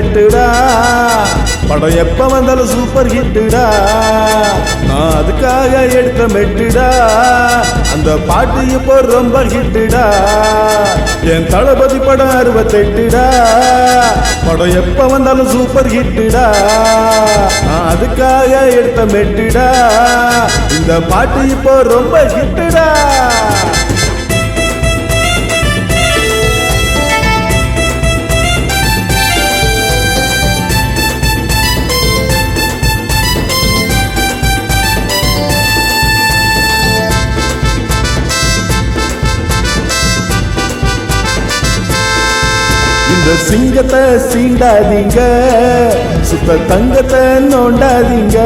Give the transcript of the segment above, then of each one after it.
அறுபத்தெட்டுடா. படம் எப்ப வந்தாலும் சூப்பர் ஹிட்டுடா. நான் அதுக்காக எடுத்த மெட்டுடா. அந்த பாட்டு இப்போ ரொம்ப ஹிட்டுடா. என் தளபதி படம் 68டா. படம் எப்ப வந்தாலும் சூப்பர் ஹிட்டுடா. நான் அதுக்காக எடுத்த மெட்டுடா. இந்த பாட்டு இப்போ ரொம்ப ஹிட்டுடா. இந்த சிங்கத்தை சீண்டாதீங்க, சுத்த தங்கத்தை நோண்டாதீங்க.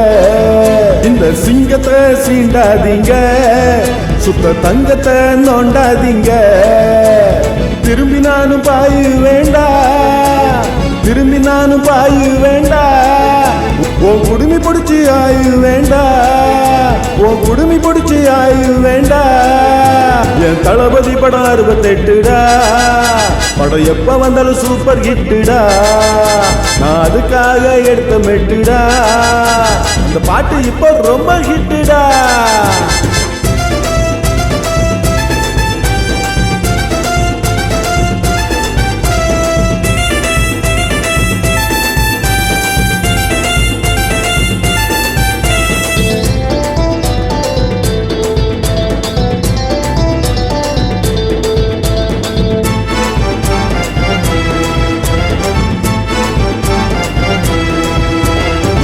இந்த சிங்கத்தை சீண்டாதீங்க, சுத்த தங்கத்தை நோண்டாதீங்க. திரும்பி நானும் பாயு வேண்டா, திரும்பி நானும் பாயு வேண்டா. உன் குடுமி பிடிச்சி ஆயு வேண்டா, உன் குடுமி பிடிச்சி ஆயு வேண்டா. என் தளபதி படம் 68டா. படம் எப்ப வந்தாலும் சூப்பர் ஹிட்டுடா. நான் அதுக்காக எடுத்த மெட்டுடா. அந்த பாட்டு இப்போ ரொம்ப ஹிட்டுடா.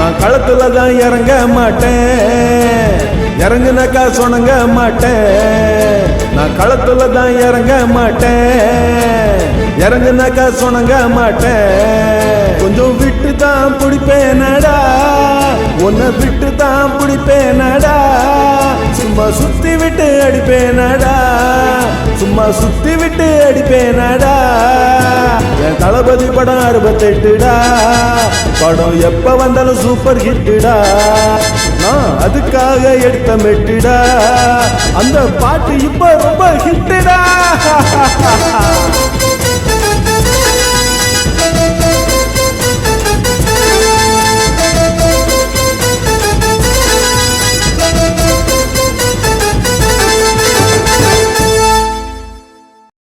நான் களத்துல தான் இறங்க மாட்டேன், இறங்குனாக்கா சொனங்க மாட்டேன். நான் களத்துல தான் இறங்க மாட்டேன், இறங்குனாக்கா சொனங்க மாட்டேன். கொஞ்சம் விட்டு தான் பிடிப்பேனடா, உன்னை விட்டு தான் பிடிப்பேனடா. சும்மா சுத்தி விட்டு அடிப்பேனடா, சும்மா சுத்தி விட்டு அடிப்பேனடா. என் தளபதி படம் 68டா. படம் எப்ப வந்தாலும் சூப்பர் ஹிட்டுடா. நான் அதுக்காக எடுத்த மெட்டுடா. அந்த பாட்டு இப்ப ரொம்ப ஹிட்டுடா.